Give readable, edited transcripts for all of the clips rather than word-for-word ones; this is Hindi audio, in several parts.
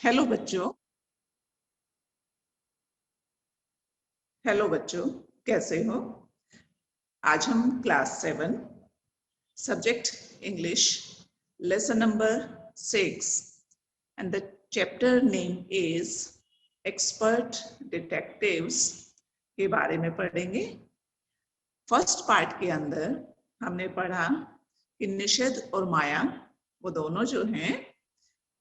हेलो बच्चों। हेलो बच्चों, कैसे हो? आज हम class 7 subject English lesson number 6 and the chapter name is expert detectives के बारे में पढ़ेंगे। फर्स्ट पार्ट के अंदर हमने पढ़ा कि निषेध और माया वो दोनों जो हैं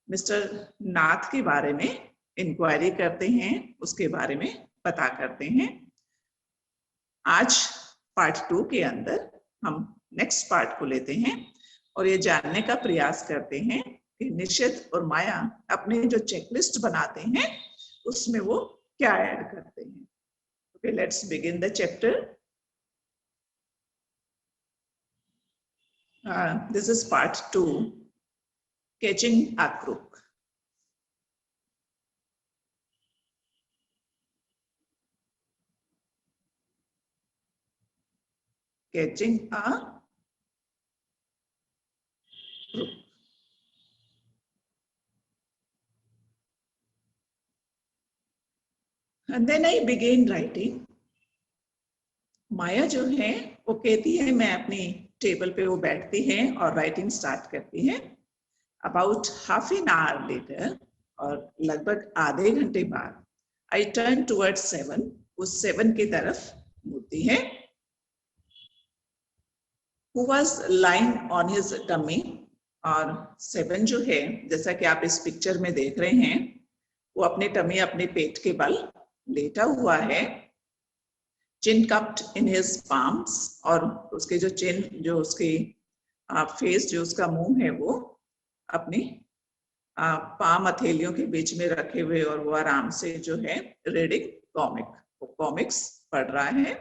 मिस्टर नाथ के बारे में इंक्वायरी करते हैं, उसके बारे में पता करते हैं। आज पार्ट 2 के अंदर हम नेक्स्ट पार्ट को लेते हैं और ये जानने का प्रयास करते हैं कि निषेध और माया अपने जो चेकलिस्ट बनाते हैं उसमें वो क्या ऐड करते हैं। Okay, let's begin the chapter. This is part 2, catching a crook. Catching a crook. And then I began writing. माया जो है वो कहती है, मैं अपनी टेबल पे वो बैठती है और राइटिंग स्टार्ट करती है। About half an hour later, और लगभग आधे घंटे बाद, आई टर्न टुवर्ड्स 7, उस 7 की तरफ मुड़ती है। Who was lying on his tummy, और 7 जो है जैसा कि आप इस पिक्चर में देख रहे हैं वो अपने टमी, अपने पेट के बल लेटा हुआ है। चिन कप्ड इन हिज पाम्स, और उसके जो चिन, जो उसकी फेस, जो उसका मुंह है वो अपनी पाम हथेलियों के बीच में रखे हुए, और वो आराम से जो है रीडिंग कॉमिक, वो कॉमिक्स पढ़ रहा है।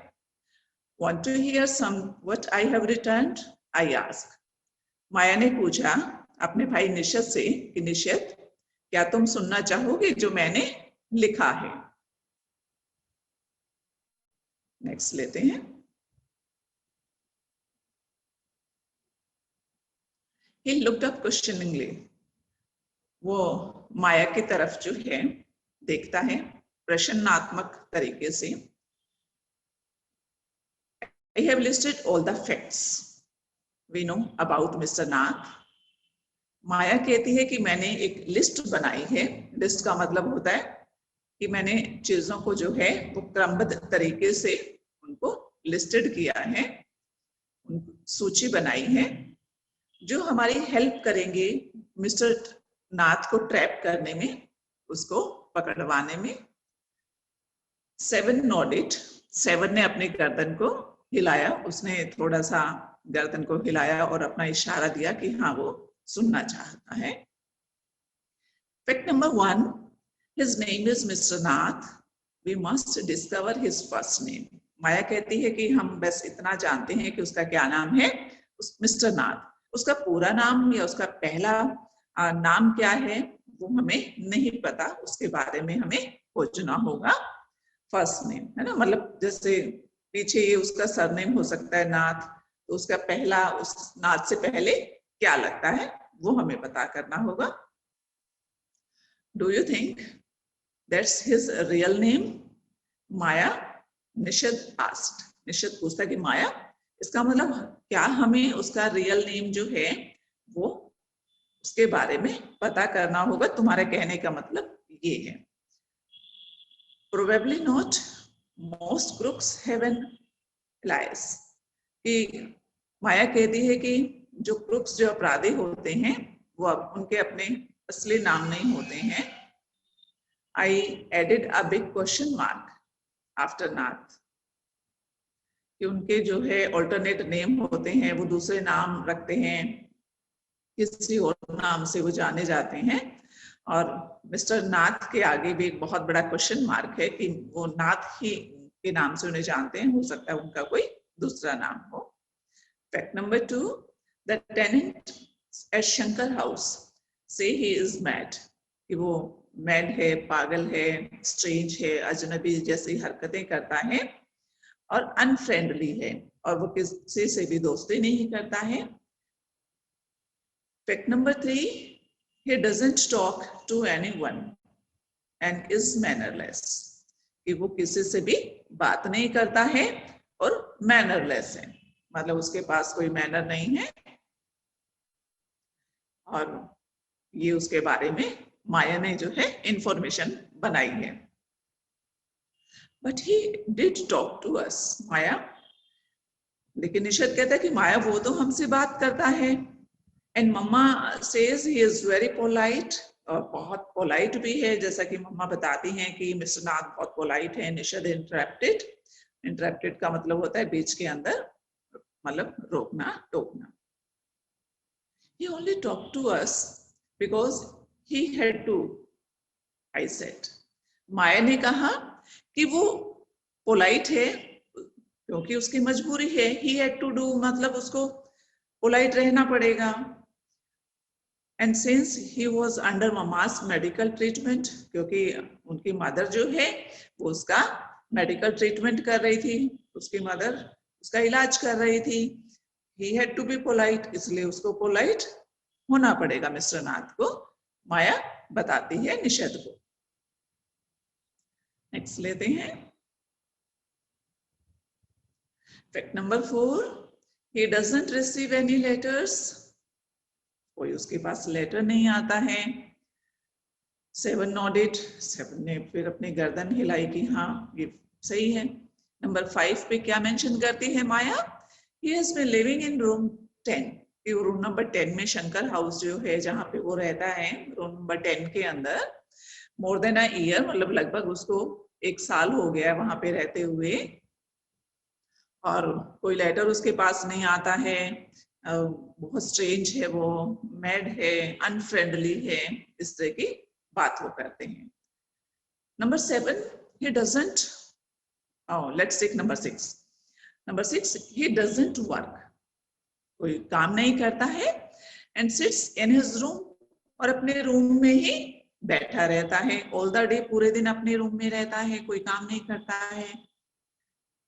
Want to hear some what I have returned? I asked. माया ने पूछा अपने भाई निषद से कि निषद, क्या तुम सुनना चाहोगे जो मैंने लिखा है? नेक्स्ट लेते हैं। He looked up questioningly. वो माया की तरफ जो है देखता है प्रश्नात्मक तरीके से। I have listed all the facts we know about Mr. Nath. माया कहती है कि मैंने एक लिस्ट बनाई है। लिस्ट का मतलब होता है कि मैंने चीजों को जो है वो क्रमबद्ध तरीके से उनको लिस्टेड किया है, सूची बनाई है, जो हमारी हेल्प करेंगे मिस्टर नाथ को ट्रैप करने में, उसको पकड़वाने में। 7 nodded. 7 ने अपनी गर्दन को हिलाया, उसने थोड़ा सा गर्दन को हिलाया और अपना इशारा दिया कि हाँ वो सुनना चाहता है। Fact number 1, his name is mister Nath, we must discover his first name. Maya कहती है कि हम बस इतना जानते हैं कि उसका क्या नाम है, मिस्टर नाथ। उसका पूरा नाम या उसका पहला नाम क्या है वो हमें नहीं पता, उसके बारे में हमें खोजना होगा। फर्स्ट नेम है ना, मतलब जैसे पीछे ये उसका सरनेम हो सकता है नाथ, तो उसका पहला, उस नाथ से पहले क्या लगता है वो हमें पता करना होगा। Do you think that's his real name? Maya, Nishad asked. Nishad पूछता कि माया, इसका मतलब क्या हमें उसका रियल नेम जो है वो उसके बारे में पता करना होगा? तुम्हारे कहने का मतलब ये है। Probably not. Most crooks have an alias. कि माया कहती है कि जो क्रूक्स, जो अपराधी होते हैं, वो उनके अपने असली नाम नहीं होते हैं। I added a big question mark after Nath. कि उनके जो है ऑल्टरनेट नेम होते हैं, वो दूसरे नाम रखते हैं, किसी और नाम से वो जाने जाते हैं। और मिस्टर नाथ के आगे भी एक बहुत बड़ा क्वेश्चन मार्क है कि वो नाथ ही के नाम से उन्हें जानते हैं, हो सकता है उनका कोई दूसरा नाम हो। Fact number 2, the tenant at Shankar House से ही इज मैड, कि वो मैड है, पागल है, स्ट्रेंज है, अजनबी जैसी हरकतें करता है और अनफ्रेंडली है, और वो किसी से भी दोस्ती नहीं करता है। Fact number 3, he doesn't talk to anyone and is mannerless, कि वो किसी से भी बात नहीं करता है और मैनरलेस है, मतलब उसके पास कोई मैनर नहीं है। और ये उसके बारे में माया ने जो है इंफॉर्मेशन बनाई है। But he did talk to us, Maya, लेकिन निषद कहता है कि माया वो तो हमसे बात करता है। And mama says he is very polite, और बहुत पोलाइट भी है, जैसा कि मम्मा बताती हैं कि मिस्टर नाथ बहुत पोलाइट है। निषद इंटरप्टेड, इंटरप्टेड का मतलब होता है बीच के अंदर, मतलब रोकना टोकना। He only talked to us because he had to, I said. माया ने कहा कि वो पोलाइट है क्योंकि उसकी मजबूरी है। He had to do मतलब उसको पोलाइट रहना पड़ेगा। And since he was under mama's medical treatment, क्योंकि उनकी मदर जो है वो उसका मेडिकल ट्रीटमेंट कर रही थी, उसकी मदर उसका इलाज कर रही थी। He had to be polite, इसलिए उसको पोलाइट होना पड़ेगा मिस्टर नाथ को, माया बताती है निषद को। नेक्स्ट लेते हैं। Fact number 4, he doesn't receive any letters, कोई उसके पास लेटर नहीं आता है। 7 nodded, 7 ने फिर अपनी गर्दन हिलाई कि हाँ ये सही है। नंबर 5 पे क्या मेंशन करती है माया? He has been living in room 10, कि रूम नंबर 10 में शंकर हाउस जो है जहाँ पे वो रहता है, रूम नंबर 10 के अंदर मोर देन अ ईयर, मतलब लगभग उसको 1 साल हो गया वहां पे रहते हुए, और कोई लेटर उसके पास नहीं आता है। बहुत स्ट्रेंज है, वो मैड है, अनफ्रेंडली है, इस तरह की बात वो करते हैं। Number 7, he doesn't, let's take number 6. Number 6, he doesn't work, कोई काम नहीं करता है। And sits in his room, और अपने रूम में ही बैठा रहता है। ऑल द डे, पूरे दिन अपने रूम में रहता है, कोई काम नहीं करता है।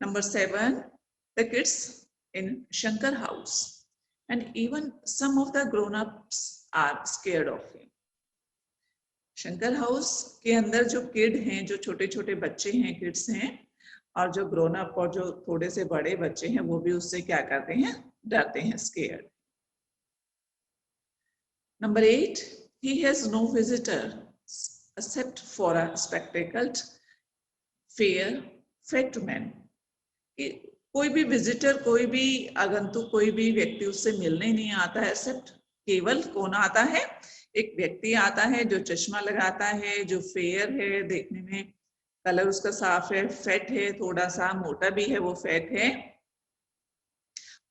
Number 7, the kids in Shankar House and even some of the grown ups are scared of him. Shankar House के अंदर जो किड हैं, जो छोटे छोटे बच्चे हैं, किड्स हैं, और जो ग्रोन अप और जो थोड़े से बड़े बच्चे हैं, वो भी उससे क्या करते हैं? डरते हैं, scared. Number 8, he has no visitor except for a spectacled fair fat man, कोई भी विजिटर, कोई भी आगंतुक, कोई भी व्यक्ति उससे मिलने नहीं आता है, एक्सेप्ट, केवल कौन आता है? एक व्यक्ति आता है जो चश्मा लगाता है, जो फेयर है, देखने में कलर उसका साफ है, फेट है, थोड़ा सा मोटा भी है, वो फेट है।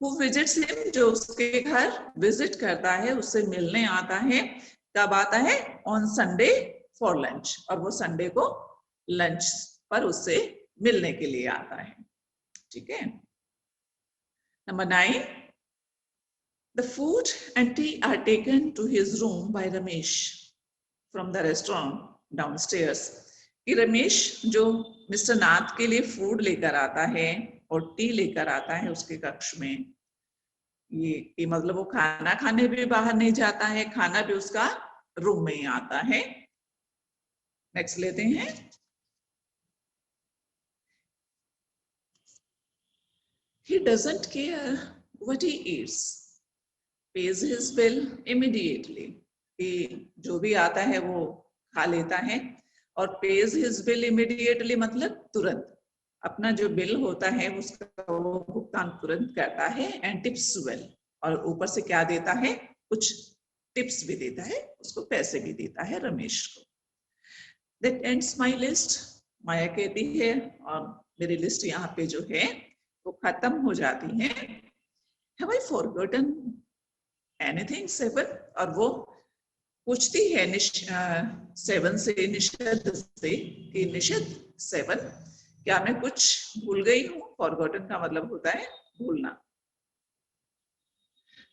Who visits him, जो उसके घर विजिट करता है, उससे मिलने आता है। कब आता है? ऑन संडे फॉर लंच, और वो संडे को लंच पर उससे मिलने के लिए आता है। ठीक है। Number 9, the food and tea are taken to his room by Ramesh from the restaurant downstairs, कि रमेश जो मिस्टर नाथ के लिए फूड लेकर आता है और टी लेकर आता है उसके कक्ष में, ये मतलब वो खाना खाने भी बाहर नहीं जाता है, खाना भी उसका रूम में ही आता है। नेक्स्ट लेते हैं। He doesn't care what he eats, pays his bill immediately, कि जो भी आता है वो खा लेता है, और pays his bill immediately मतलब तुरंत, अपना जो बिल होता है उसका वो भुगतान तुरंत करता है। एंड टिप्स वेल, और ऊपर से क्या देता है? कुछ टिप्स भी देता है, उसको पैसे भी देता है रमेश को। That ends my list, माया कहती है, और मेरी लिस्ट यहाँ पे जो है वो खत्म हो जाती है। Have I forgotten anything 7? और वो पूछती है 7 से, निषद से, कि निषद 7, क्या मैं कुछ भूल गई हूँ? फॉरगॉटन का मतलब होता है भूलना।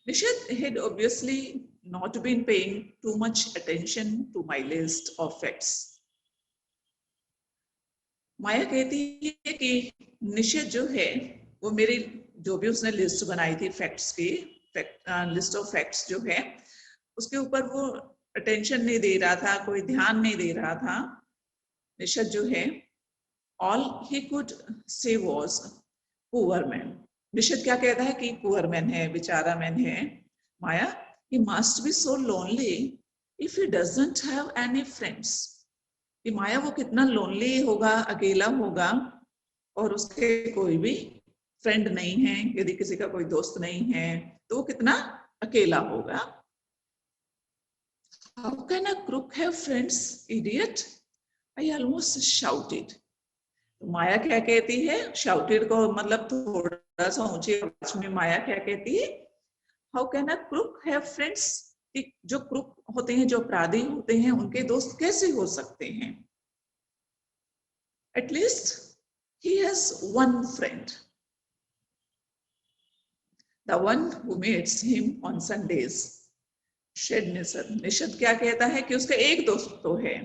Nishad had obviously not been paying too much attention to my list of facts. माया कहती है कि निषद जो है वो मेरी जो भी उसने लिस्ट बनाई थी फैक्ट्स की, लिस्ट ऑफ फैक्ट्स जो है, उसके ऊपर वो अटेंशन नहीं दे रहा था, कोई ध्यान नहीं दे रहा था। निशद जो है, all he could say was poor man. Nishad क्या कहता है कि पुअर मैन है, बेचारा मैन है। माया, he must be so lonely if he doesn't have any friends। कि माया वो कितना लोनली होगा, अकेला होगा, और उसके कोई भी फ्रेंड नहीं है, यदि किसी का कोई दोस्त नहीं है तो वो कितना अकेला होगा। How can a crook have friends, idiot? I almost shouted। तो माया क्या कहती है, शाउटेड को मतलब थोड़ा सा ऊंची आवाज में माया क्या कहती है, how can a crook have friends? जो क्रूक होते हैं, जो अपराधी होते हैं, उनके दोस्त कैसे हो सकते हैं? At least he has one friend, the one who meets him on Sundays. Nishad क्या कहता है कि उसका एक दोस्त तो है,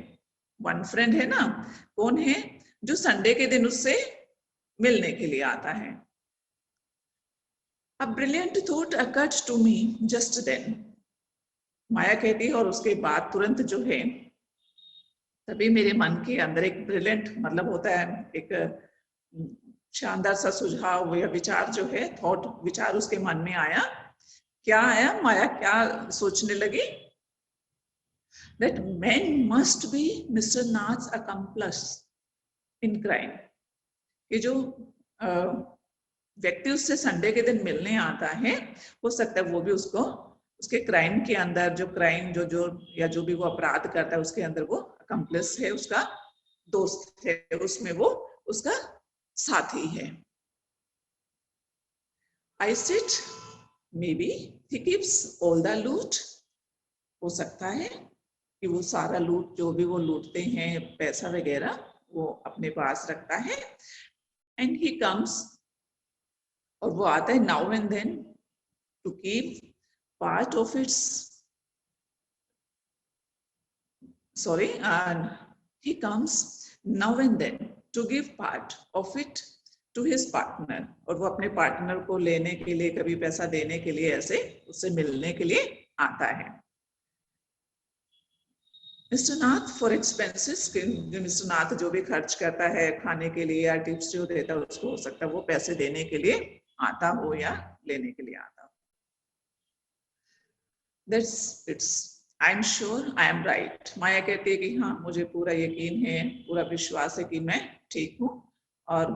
वन फ्रेंड है ना। कौन है? जो संडे के दिन उससे मिलने के लिए आता है। A brilliant thought occurred to me just then। माया कहती है और उसके बाद तुरंत जो है, तभी मेरे मन के अंदर एक ब्रिलियंट मतलब होता है एक शानदार सा सुझाव या विचार जो है, थॉट, विचार उसके मन में आया। क्या आया? माया क्या सोचने लगी? That man must be Mr. Nath's accomplice in crime। ये जो व्यक्ति उससे संडे के दिन मिलने आता है, हो सकता है वो भी उसको उसके क्राइम के अंदर, जो क्राइम जो या जो भी वो अपराध करता है उसके अंदर वो अकम्प्लिस है, उसका दोस्त है, उसमें वो उसका साथी है। I said maybe he keeps all the loot। हो सकता है कि वो सारा लूट, जो भी वो लूटते हैं, पैसा वगैरह, वो अपने पास रखता है। एंड ही कम्स, और वो आता है now and then to keep part of its, sorry, he comes now and then to give part of it to his partner। और वो अपने पार्टनर को लेने के लिए, कभी पैसा देने के लिए, ऐसे उससे मिलने के लिए आता है। Mister Nath for expenses, mister Nath जो भी खर्च करता है खाने के लिए या टिप्स जो देता है, उसको हो सकता है वो पैसे देने के लिए आता हो या लेने के लिए आता हो। That's it's I am sure I am right. Maya कहती है कि हाँ, मुझे पूरा यकीन है, पूरा विश्वास है कि मैं ठीक हूँ, और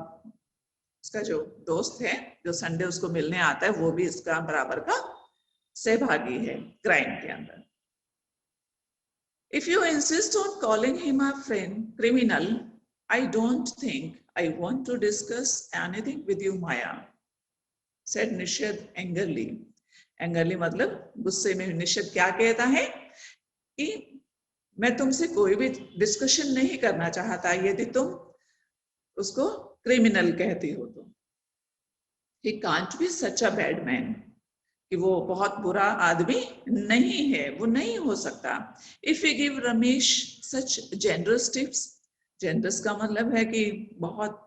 उसका जो दोस्त है, जो संडे उसको मिलने आता है, वो भी इसका बराबर का सहभागी है क्राइम के अंदर। If you insist on calling him a friend criminal, I don't think I want to discuss anything with you, Maya, said Nishad angrily। angrily मतलब गुस्से में। निशद क्या कहता है कि मैं तुमसे कोई भी डिस्कशन नहीं करना चाहता यदि तुम उसको क्रिमिनल कहती हो तो। He can't be such a bad man। कि वो बहुत बुरा आदमी नहीं है, वो नहीं हो सकता। If we give Ramesh such generous tips, generous का मतलब है कि बहुत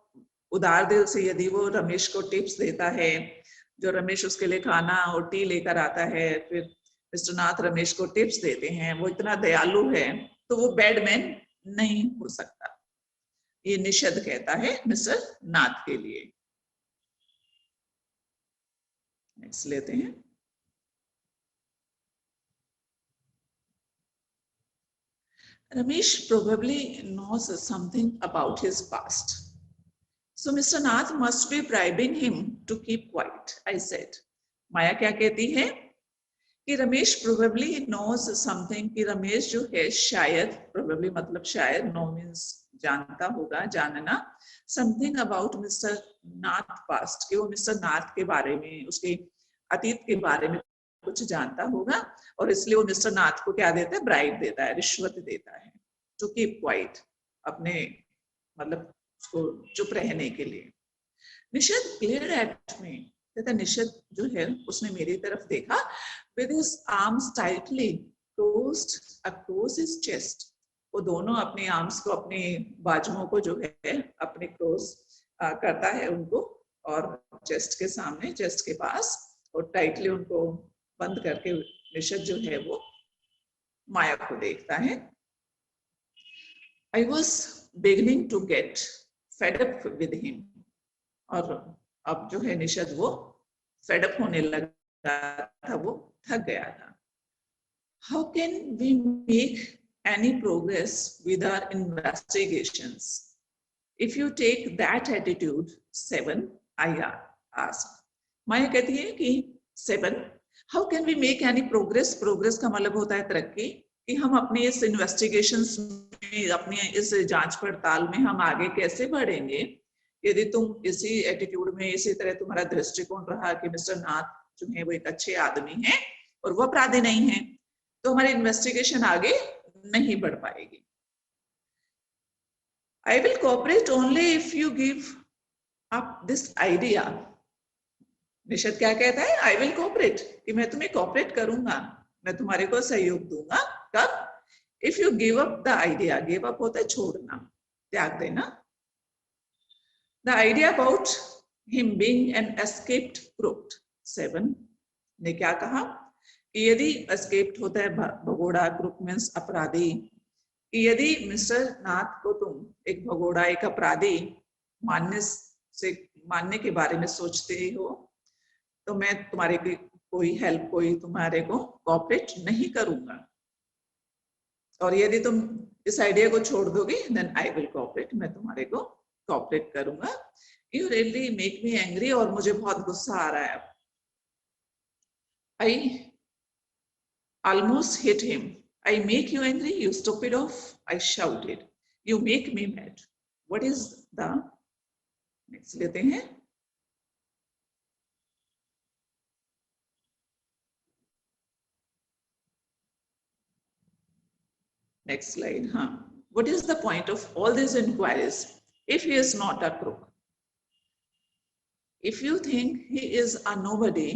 उदार दिल से यदि वो रमेश को टिप्स देता है, जो रमेश उसके लिए खाना और टी लेकर आता है, फिर मिस्टर नाथ रमेश को टिप्स देते हैं, वो इतना दयालु है, तो वो बैड मैन नहीं हो सकता। ये निशद कहता है मिस्टर नाथ के लिए। नेक्स्ट लेते हैं। Ramesh probably knows something about his past, so Mr. Nath must be bribing him to keep quiet, I said। माया क्या कहती है कि रमेश probably knows something, कि रमेश जो है शायद, probably मतलब शायद, no means जानता होगा, जानना, something about Mr. Nath past, कि वो मिस्टर नाथ के बारे में, उसके अतीत के बारे में कुछ जानता होगा, और इसलिए वो मिस्टर नाथ को क्या देता है? ब्राइब देता है, रिश्वत देता है, टू कीप क्वाइट, अपने मतलब उसको चुप रहने के लिए। निशद ग्लेयर्ड एट मी, कहता निशद जो है उसने मेरी तरफ देखा, with his arms tightly closed across his chest. वो दोनों अपने आर्म्स को, अपने बाजुओं को जो है अपने क्लोज करता है उनको, और चेस्ट के सामने, चेस्ट के पास, और टाइटली उनको बंद करके निशद जो है वो माया को देखता है। I was beginning to get fed up with him. और अब जो है निषद वो fed up होने लगा था, वो थक गया था। How can we make any progress with our investigations? If you take that attitude, 7, I asked. माया कहती है कि 7, how can we make any progress? Progress का मतलब होता है तरक्की, कि हम अपने इस इन्वेस्टिगेशंस में, अपनी इस जांच पड़ताल में हम आगे कैसे बढ़ेंगे यदि तुम इसी एटीट्यूड में, इसी तरह तुम्हारा दृष्टिकोण रहा कि मिस्टर नाथ जो है वो एक अच्छे आदमी हैं और वो अपराधी नहीं है, तो हमारी इन्वेस्टिगेशन आगे नहीं बढ़ पाएगी। I will cooperate only if you give up this idea. निषद क्या कहता है? I will cooperate, कि मैं तुम्हें cooperate करूंगा, मैं तुम्हारे को सहयोग दूंगा। कब? If you give up the idea. give up होता है छोड़ना, त्याग देना। The idea about him being an escaped crook. 7 ने क्या कहा कि यदि escaped होता है भगोड़ा, crook means अपराधी, कि यदि मिस्टर नाथ को तुम एक भगोड़ा, एक अपराधी मानने के बारे में सोचते हो, तो मैं तुम्हारे की कोई हेल्प, कोई तुम्हारे को कोऑपरेट नहीं करूंगा। और यदि तुम इस आइडिया को छोड़ दोगे, देन आई विल कोऑपरेट, मैं तुम्हारे को कोऑपरेट करूंगा। You really make me angry, और मुझे बहुत गुस्सा आ रहा है। आई almost hit him. I make you angry, you stupid oaf, I shouted. You make me mad. What is the next लेते हैं। Next slide. What is the point of all these inquiries if he is not a crook? If you think he is a nobody,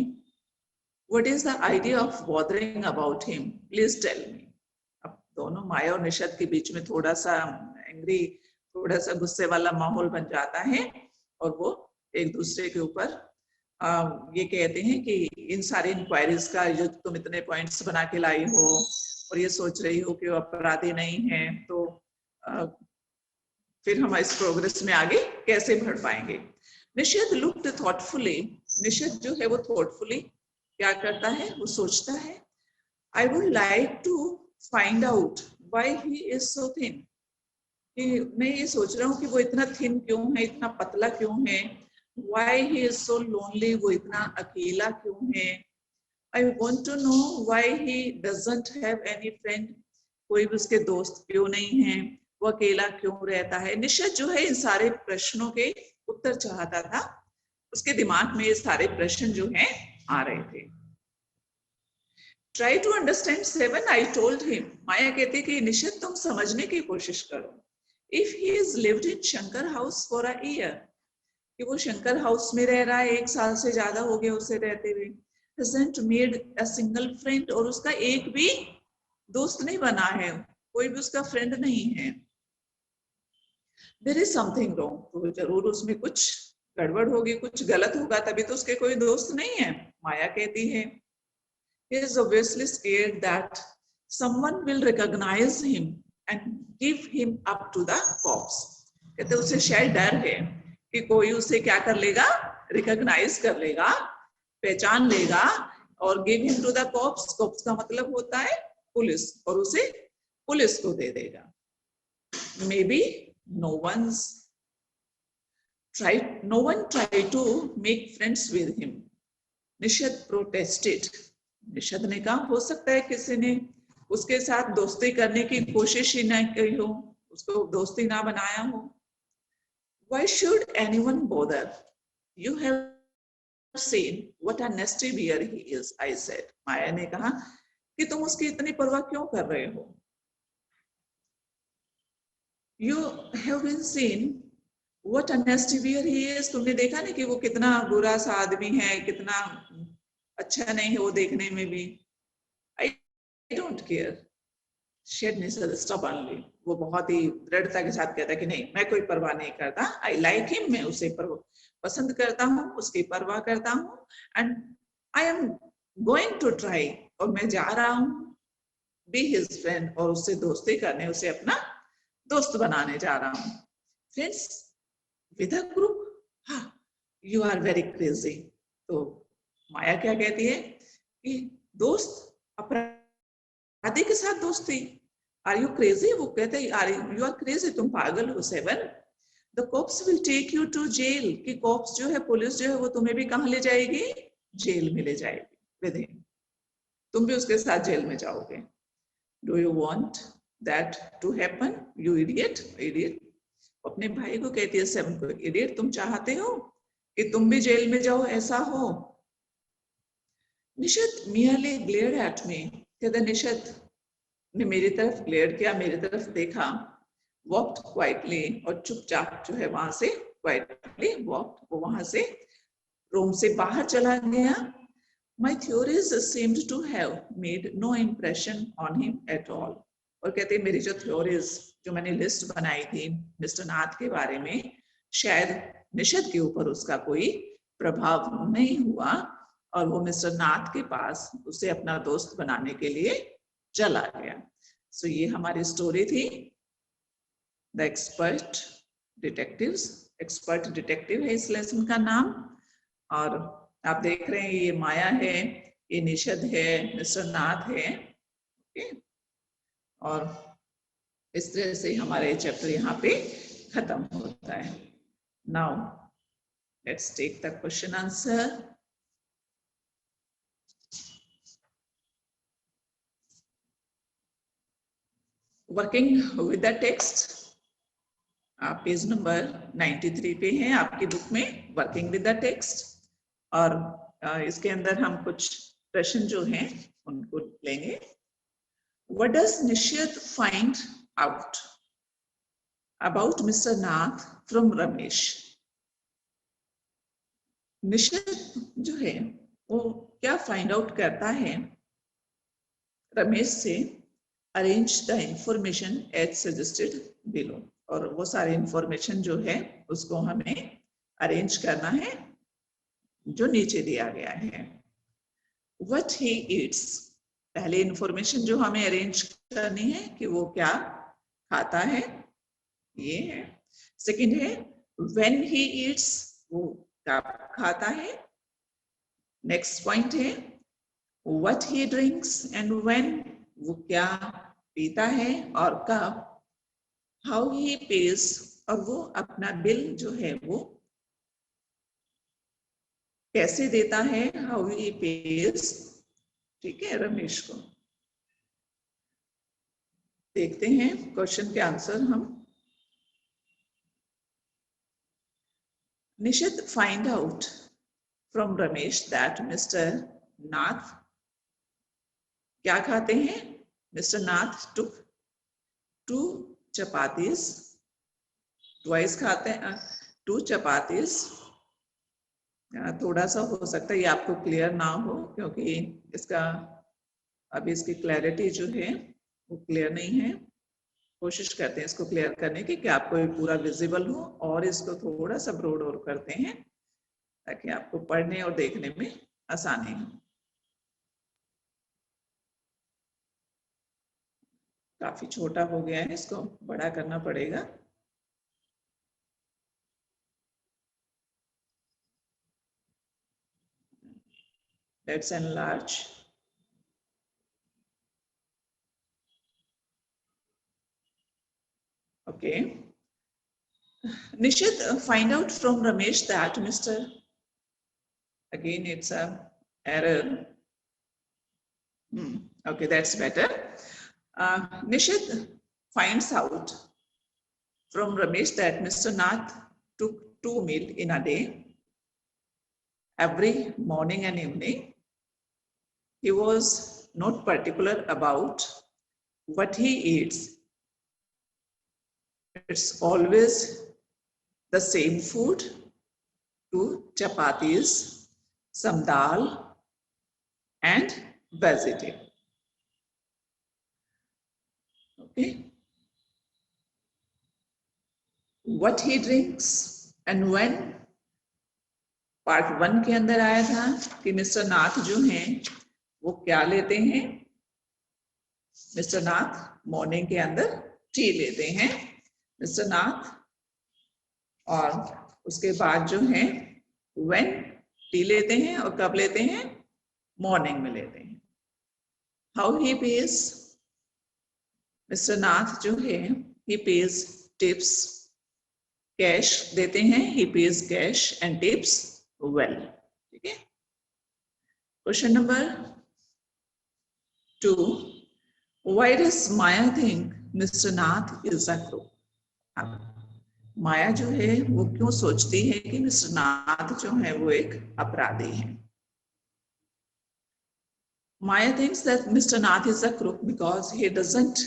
what is the idea of bothering about him? Please tell me. अब दोनों माया और निषद के बीच में थोड़ा सा एंग्री, थोड़ा सा गुस्से वाला माहौल बन जाता है, और वो एक दूसरे के ऊपर ये कहते हैं कि इन सारे इंक्वायरीज का जो तुम इतने पॉइंट्स बना के लाई हो और ये सोच रही हो कि वो अपराधी नहीं है, तो फिर हम इस प्रोग्रेस में आगे कैसे बढ़ पाएंगे। निषद लुक्ड थॉटफुली, निषद जो है वो थॉटफुली क्या करता है, वो सोचता है। I would like to find out why he is so thin. कि मैं ये सोच रहा हूँ कि वो इतना थिन क्यों है, इतना पतला क्यों है। Why he is so lonely, वो इतना अकेला क्यों है। I want to know why he doesn't have any friend, कोई भी उसके दोस्त क्यों नहीं है, वो अकेला क्यों रहता है। निषद जो है इन सारे प्रश्नों के उत्तर चाहता था, उसके दिमाग में ये सारे प्रश्न जो हैं आ रहे थे। Try to understand 7, I told him. माया कहती कि निषद तुम समझने की कोशिश करो। If he has lived in Shankar house for a year, कि वो शंकर हाउस में रह रहा है, 1 साल से ज्यादा हो गया उसे रहते हुए, hasn't made a single friend, और उसका एक भी दोस्त नहीं बना है, कोई भी उसका फ्रेंड नहीं है। There is something wrong, तो जरूर उसमें कुछ गड़बड़ होगी, कुछ गलत होगा, तभी तो उसके कोई दोस्त नहीं है। माया कहती है he is obviously scared that someone will recognize him and give him up to the cops. कहते उसे शायद डर है कि कोई उसे क्या कर लेगा, रिकॉग्नाइज कर लेगा, पहचान लेगा, और give him to the cops, cops का मतलब होता है पुलिस, और उसे पुलिस को दे देगा। May be no one tried to make friends with him. Nishad protested. निषद ने कहा हो सकता है किसी ने उसके साथ दोस्ती करने की कोशिश ही ना की हो, उसको दोस्ती ना बनाया हो। Why should anyone bother? You have seen what a nasty bear he is, I said. माया ने कहा कि तुम उसकी इतनी परवाह क्यों कर रहे हो। You have been seen what a nasty bear he is. तुमने देखा नहीं कि वो कितना बुरा सा आदमी है, कितना अच्छा नहीं है वो देखने में भी। I don't care. Shed said stubbornly. वो बहुत ही दृढ़ता के साथ कहता है कि नहीं, मैं कोई परवाह नहीं करता। I like him, मैं उसे पसंद करता हूँ, उसकी परवाह करता हूँ, and I am going to try, और मैं जा रहा हूँ बी हिज फ्रेंड, और उससे दोस्ती करने, उसे अपना दोस्त बनाने जा रहा हूँ। फ्रेंड्स विद अ ग्रुप, हाँ यू आर वेरी क्रेजी। तो माया क्या कहती है कि दोस्त, अपराधी के साथ दोस्ती, आर यू क्रेजी? वो कहते हैं आर यू आर क्रेजी, तुम पागल हो। 7 the cops will take you to jail, कि कॉप्स जो है, पुलिस जो है, वो तुम्हें भी कहाँ ले जाएगी? जेल में ले जाएगी विद हिम, तुम भी उसके साथ जेल में जाओगे। Do you want that to happen you idiot? Idiot अपने भाई को कहती है 7 को, इडियट तुम चाहते हो कि तुम भी जेल में जाओ, ऐसा हो? निशित merely glared at me, कहते निशित ने मेरी तरफ ग्लेयर किया, मेरी तरफ देखा, वॉक्ड क्वाइटली, और चुपचाप जो है वहां से क्वाइटली वॉक्ड, वो वहां से रूम से बाहर चला गया। My theories seemed to have made no impression on him at all, और कहते मेरी जो थ्योरीज, जो मैंने लिस्ट बनाई थी मिस्टर नाथ के बारे में, शायद निशित के ऊपर उसका कोई प्रभाव नहीं हुआ, और वो मिस्टर नाथ के पास उसे अपना दोस्त बनाने के लिए चला गया। सो ये हमारी स्टोरी थी, the expert detectives. Expert detective है इस लेसन का नाम, और आप देख रहे हैं ये माया है, ये निषद है, मिस्टर नाथ है। ओके, और इस तरह से हमारे चैप्टर यहाँ पे खत्म होता है। Now let's take the question answer. Working with the text, आप पेज नंबर 93 पे हैं आपकी बुक में, वर्किंग विद द टेक्स्ट, और इसके अंदर हम कुछ प्रश्न जो हैं उनको लेंगे। What does Nishyat find out about Mr. Nath from Ramesh? निश्चित जो है वो क्या फाइंड आउट करता है रमेश से? Arrange the information as suggested below, और वो सारे इंफॉर्मेशन जो है उसको हमें अरेंज करना है जो नीचे दिया गया है। What he eats, पहले इंफॉर्मेशन जो हमें अरेंज करनी है कि वो क्या खाता है, ये है। सेकंड है when he eats, वो क्या खाता है। नेक्स्ट पॉइंट है what he drinks and when, वो क्या पीता है और कब। how he pays, और वो अपना बिल जो है वो कैसे देता है, how he pays। ठीक है, रमेश को देखते हैं क्वेश्चन के आंसर हम। Nishit find out from Ramesh that mister Nath क्या खाते हैं। Mister Nath took 2 chapatis, twice खाते हैं 2 चपातीस। थोड़ा सा हो सकता है ये आपको क्लियर ना हो, क्योंकि इसका अभी इसकी क्लैरिटी जो है वो क्लियर नहीं है। कोशिश करते हैं इसको क्लियर करने की कि आपको ये पूरा विजिबल हो, और इसको थोड़ा सा ब्रॉड और करते हैं ताकि आपको पढ़ने और देखने में आसानी हो। काफी छोटा हो गया है, इसको बड़ा करना पड़ेगा। Let's enlarge. Okay. Nishit, find out from Ramesh that Mr. Again, it's a error. Okay, that's better. Nishit finds out from Ramesh that Mr. Nath took 2 meals in a day, every morning and evening. He was not particular about what he eats. It's always the same food, 2 chapatis, some dal, and vegetable. Okay. What he drinks and when, part 1 के अंदर आया था कि मिस्टर नाथ जो हैं वो क्या लेते हैं, मिस्टर नाथ मॉर्निंग के अंदर टी लेते हैं, मिस्टर नाथ, और उसके बाद जो है व्हेन टी लेते हैं, और कब लेते हैं, मॉर्निंग में लेते हैं। How he pays, mister Nath जो है ही पेज टिप्स, कैश देते हैं, he pays cash and tips well. ठीक है। Question number 2, why does Maya think mister Nath is a crook. Maya जो है वो क्यों सोचती है कि मिस्टर नाथ जो है वो एक अपराधी है। Maya thinks that Mr. Nath is a crook because he doesn't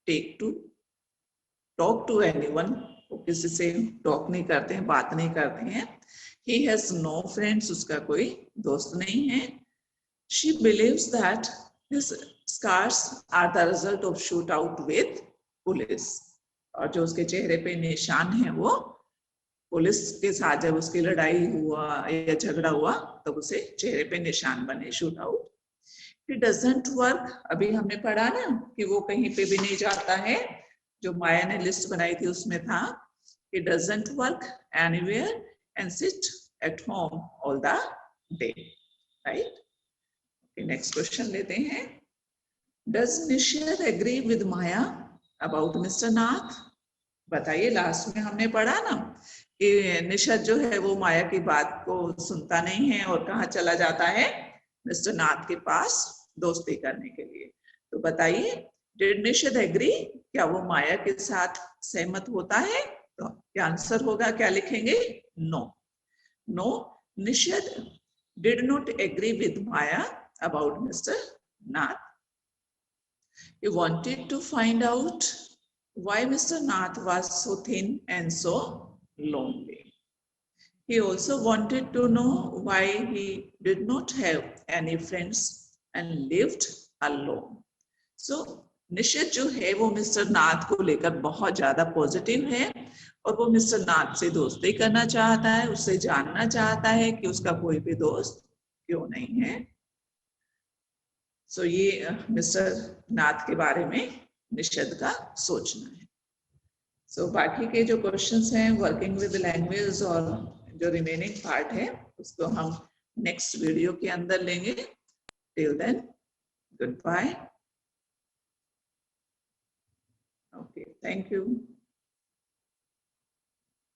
take to talk to anyone. वो किसी से टॉक नहीं करते हैं, बात नहीं करते हैं। He has no friends, उसका कोई दोस्त नहीं है। She believes that his scars are the result of shootout with police. और जो उसके चेहरे पे निशान है वो पुलिस के साथ जब उसकी लड़ाई हुआ या झगड़ा हुआ तब उसे चेहरे पे निशान बने, shoot out. It doesn't work, अभी हमने पढ़ा ना कि वो कहीं पे भी नहीं जाता है, जो माया ने लिस्ट बनाई थी उसमें था It doesn't work anywhere and sit at home all the day, right? Okay, next question लेते हैं। Does Nishad agree with Maya about Mr. Nath? बताइए, लास्ट में हमने पढ़ा ना कि निशद जो है वो माया की बात को सुनता नहीं है और कहाँ चला जाता है, मिस्टर नाथ के पास दोस्ती करने के लिए। तो बताइए, डिड निशद एग्री, क्या वो माया के साथ सहमत होता है? तो क्या आंसर होगा, क्या लिखेंगे, no. No, Nishad did not agree with Maya about mister Nath. He wanted to find out why Mr. Nath was so thin and so lonely. He also wanted to know why he did not have any friends and lived alone. So, निश्चित जो है वो मिस्टर नाथ को लेकर बहुत ज्यादा पॉजिटिव है और वो मिस्टर नाथ से दोस्ती करना चाहता है, उससे जानना चाहता है कि उसका कोई भी दोस्त क्यों नहीं है। सो ये मिस्टर नाथ के बारे में निषद का सोचना है। सो बाकी के जो क्वेश्चंस हैं वर्किंग विद लैंग्वेज और जो रिमेनिंग पार्ट है उसको हम नेक्स्ट वीडियो के अंदर लेंगे। Till then, goodbye. Okay, thank you.